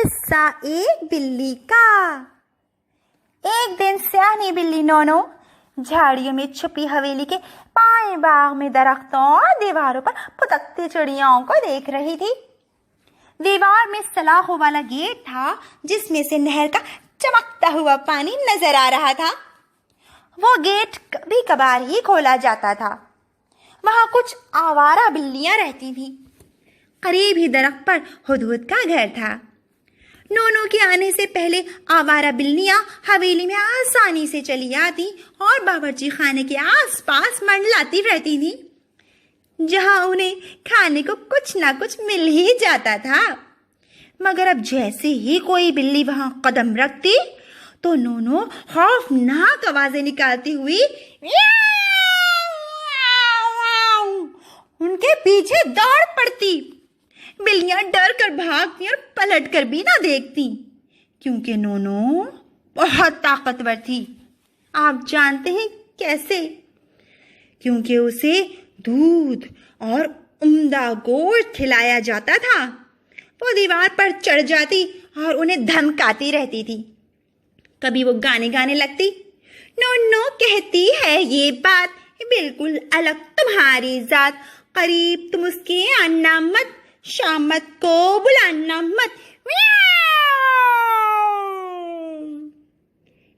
قصہ ایک بلی کا۔ ایک دن سیانی بلی نونو جھاڑیوں میں چھپی حویلی کے بائیں باغ میں درختوں اور دیواروں پر پھٹکتی چڑیاؤں کو دیکھ رہی تھی۔ دیوار میں سلاخوں والا گیٹ تھا جس میں سے نہر کا چمکتا ہوا پانی نظر آ رہا تھا۔ وہ گیٹ کبھی کبھار ہی کھولا جاتا تھا۔ وہاں کچھ آوارہ بلیاں رہتی تھیں۔ قریب ہی درخت پر ہدہد کا گھر تھا۔ نونو کے آنے سے پہلے آوارہ بلیاں حویلی میں آسانی سے چلی آتی اور باورچی خانے کے آس پاس منڈلاتی رہتی تھیں، جہاں انہیں کھانے کو کچھ نہ کچھ مل ہی جاتا تھا۔ مگر اب جیسے ہی کوئی بلی وہاں قدم رکھتی تو نونو خوفناک آوازیں نکالتی ہوئی ان کے پیچھے دوڑ پڑتی۔ بلیاں ڈر کر بھاگتی اور پلٹ کر بھی نہ دیکھتی، کیونکہ نونو بہت طاقتور تھی۔ آپ جانتے ہیں کیسے؟ کیونکہ اسے دودھ اور عمدہ گوشت کھلایا جاتا تھا۔ وہ دیوار پر چڑھ جاتی اور انہیں دھمکاتی رہتی تھی۔ کبھی وہ گانے لگتی، نونو کہتی ہے یہ بات بالکل الگ تمہاری ذات، قریب تم اس کے آنا مت، شامت کو بلانا مت۔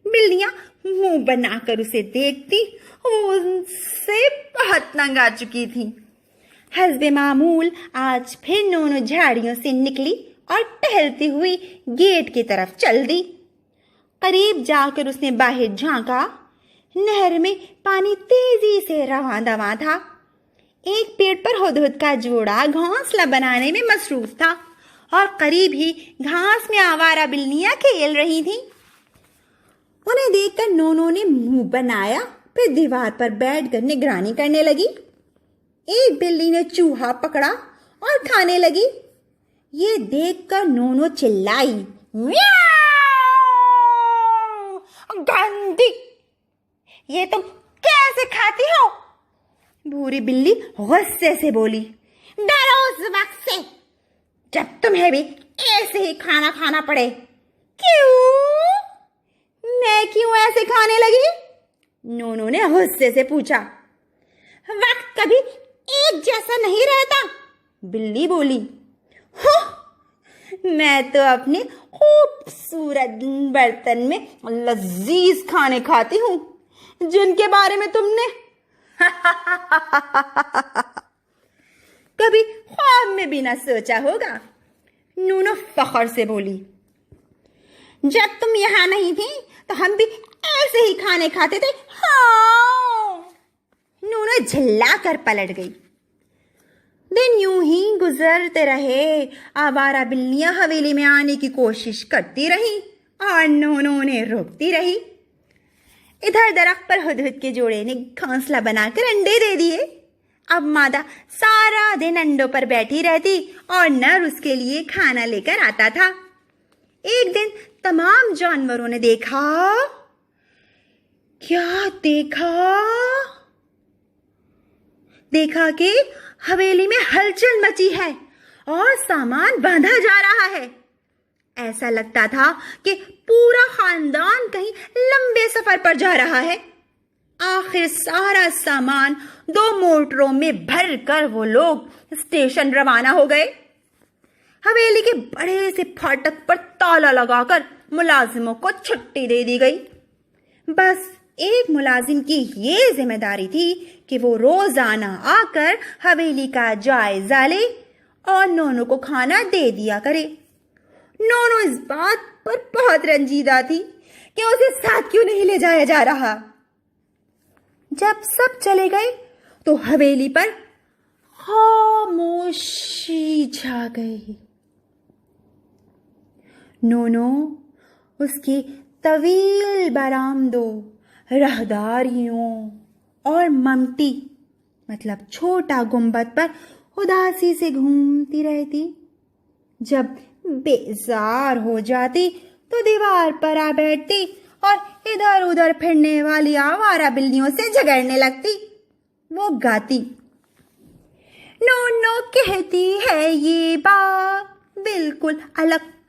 بلیاں منہ بنا کر اسے دیکھتی، وہ ان سے بہت تنگ آ چکی تھی۔ حسب معمول آج پھر نونو جھاڑیوں سے نکلی اور ٹہلتی ہوئی گیٹ کی طرف چل دی۔ قریب جا کر اس نے باہر جھانکا۔ نہر میں پانی تیزی سے رواں دواں تھا۔ ایک پیڑ پر ہدہد کا جوڑا گھونسلہ بنانے میں مصروف تھا اور قریب ہی گھاس میں آوارہ بلیاں کھیل رہی تھیں۔ انہیں دیکھ کر نونو نے منہ بنایا، پھر دیوار پر بیٹھ کر نگرانی کرنے لگی۔ ایک بلی نے چوہا پکڑا اور کھانے لگی۔ یہ دیکھ کر نونو چلائی، گندی، یہ تم کیسے کھاتی ہو؟ بھوری بلی غصے سے بولی، ڈرو اس وقت سے جب تمہیں بھی ایسے ہی کھانا کھانا پڑے۔ کیوں؟ میں کیوں ایسے کھانے لگی؟ نونو نے غصے سے پوچھا۔ وقت کبھی ایک جیسا نہیں رہتا، بلی بولی۔ میں تو اپنے خوبصورت برتن میں لذیذ کھانے کھاتی ہوں جن کے بارے میں تم نے کبھی خواب میں بھی نہ سوچا ہوگا، نونو فخر سے بولی۔ جب تم یہاں نہیں تھی تو ہم بھی ایسے ہی کھانے کھاتے تھے۔ ہاں، نونو جھلا کر پلٹ گئی۔ دن یوں ہی گزرتے رہے۔ آوارہ بلیاں حویلی میں آنے کی کوشش کرتی رہی اور نونو انہیں روکتی رہی۔ ادھر درخت پر ہدہد کے جوڑے نے گھونسلہ بنا کر انڈے دے دیے۔ اب مادہ سارا دن انڈوں پر بیٹھی رہتی اور نر اس کے لیے کھانا لے کر آتا تھا۔ ایک دن تمام جانوروں نے دیکھا۔ کیا دیکھا؟ دیکھا کہ حویلی میں ہلچل مچی ہے اور سامان باندھا جا رہا ہے۔ ایسا لگتا تھا کہ پورا خاندان کہیں لمبے سفر پر جا رہا ہے۔ آخر سارا سامان 2 موٹروں میں بھر کر وہ لوگ اسٹیشن روانہ ہو گئے۔ حویلی کے بڑے سے پھاٹک پر تالا لگا کر ملازموں کو چھٹی دے دی گئی۔ بس ایک ملازم کی یہ ذمہ داری تھی کہ وہ روزانہ آ کر حویلی کا جائزہ لے اور نونو کو کھانا دے دیا کرے۔ نونو اس بات پر بہت رنجیدہ تھی کہ اسے ساتھ کیوں نہیں لے جایا جا رہا۔ جب سب چلے گئے تو حویلی پر خاموشی چھا گئی۔ نونو اس کی طویل برآمدوں، راہداریوں اور ممٹی مطلب چھوٹا گنبد پر اداسی سے گھومتی رہتی۔ جب بیزار ہو جاتی تو دیوار پر آ بیٹھتی اور ادھر ادھر پھرنے والی آوارہ بلیوں سے جھگڑنے لگتی۔ وہ گاتی، نونو کہتی ہے یہ بات بالکل الگ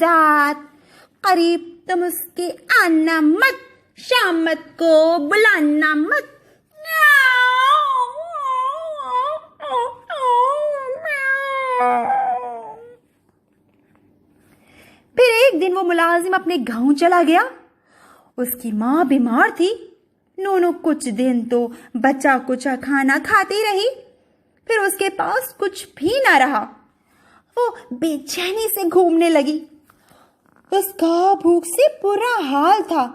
ذات, قریب تم اس کے آنا مت, شامت کو بلانا مت. پھر ایک دن وہ ملازم اپنے گاؤں چلا گیا. اس کی ماں بیمار تھی. نونو کچھ دن تو بچا کچا کھانا کھاتی رہی. پھر اس کے پاس کچھ بھی نہ رہا. وہ بے چینی سے گھومنے لگی. اس کا بھوک سے برا حال تھا.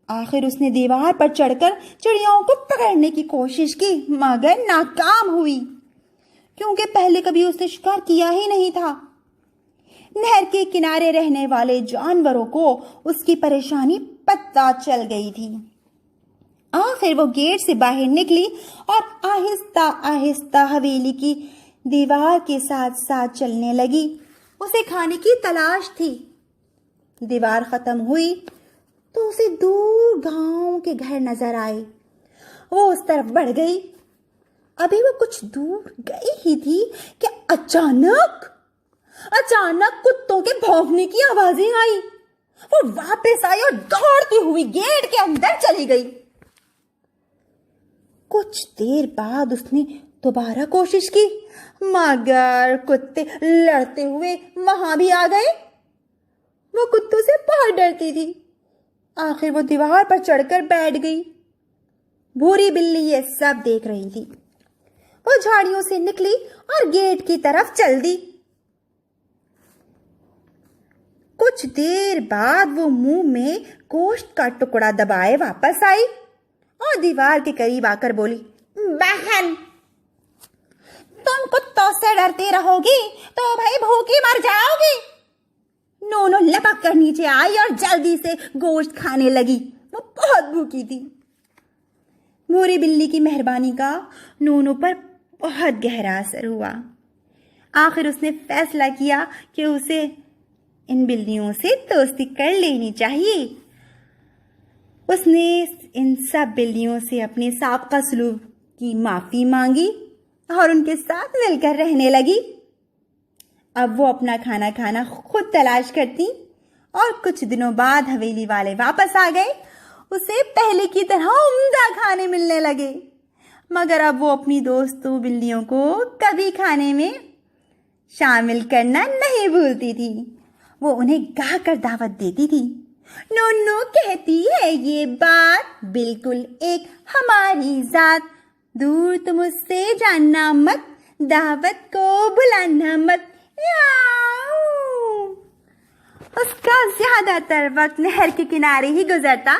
آخر اس نے دیوار پر چڑھ کر چڑیاؤں کو پکڑنے کی کوشش کی مگر ناکام ہوئی, کیونکہ پہلے کبھی اس نے شکار کیا ہی نہیں تھا. نہر کے کنارے رہنے والے جانوروں کو اس کی پریشانی پتہ چل گئی تھی. آخر وہ گیٹ سے باہر نکلی اور آہستہ آہستہ حویلی کی دیوار کے ساتھ ساتھ چلنے لگی. اسے کھانے کی تلاش تھی. دیوار ختم ہوئی تو اسے دور گاؤں کے گھر نظر آئے. وہ اس طرف بڑھ گئی. ابھی وہ کچھ دور گئی ہی تھی کہ اچانک کتوں کے بھونکنے کی آوازیں آئی. وہ واپس آئی اور دوڑتی ہوئی گیٹ کے اندر چلی گئی. کچھ دیر بعد اس نے دوبارہ کوشش کی مگر کتے لڑتے ہوئے وہاں بھی آ گئے. وہ کتوں سے بہت ڈرتی تھی. آخر وہ دیوار پر چڑھ کر بیٹھ گئی. بھوری بلی یہ سب دیکھ رہی تھی. وہ جھاڑیوں سے نکلی اور گیٹ کی طرف چل دی. کچھ دیر بعد وہ منہ میں گوشت کا ٹکڑا دبائے واپس آئی اور دیوار کے قریب آ کر بولی, بہن تم کتوں سے ڈرتی رہو گی تو بھائی بھوکی مر جاؤ گی. نونو لپک کر نیچے آئی اور جلدی سے گوشت کھانے لگی. وہ بہت بھوکی تھی. بھوری بلی کی مہربانی کا نونو پر بہت گہرا اثر ہوا. آخر اس نے فیصلہ کیا کہ اسے ان بلیوں سے دوستی کر لینی چاہیے. اس نے ان سب بلیوں سے اپنے سابقہ سلوک کی معافی مانگی اور ان کے ساتھ مل کر رہنے لگی. اب وہ اپنا کھانا کھانا خود تلاش کرتی اور کچھ دنوں بعد حویلی والے واپس آ گئے. اسے پہلے کی طرح عمدہ کھانے ملنے لگے مگر اب وہ اپنی دوستوں بلیوں کو کبھی کھانے میں شامل کرنا نہیں بھولتی تھی. وہ انہیں گا کر دعوت دیتی تھی. نونو کہتی ہے یہ بات بالکل ایک ہماری ذات, دور تم اس سے جاننا مت, دعوت کو بلانا مت. اس کا زیادہ تر وقت نہر کے کنارے ہی گزرتا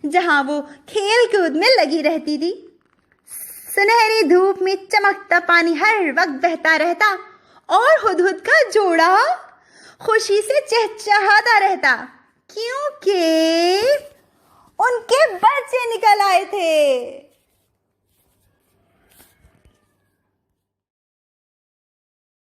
جہاں وہ کھیل کود میں لگی رہتی تھی. سنہری دھوپ میں چمکتا پانی ہر وقت بہتا رہتا اور ہدہد کا جوڑا خوشی سے چہچہاتا رہتا کیونکہ ان کے بچے نکل آئے تھے.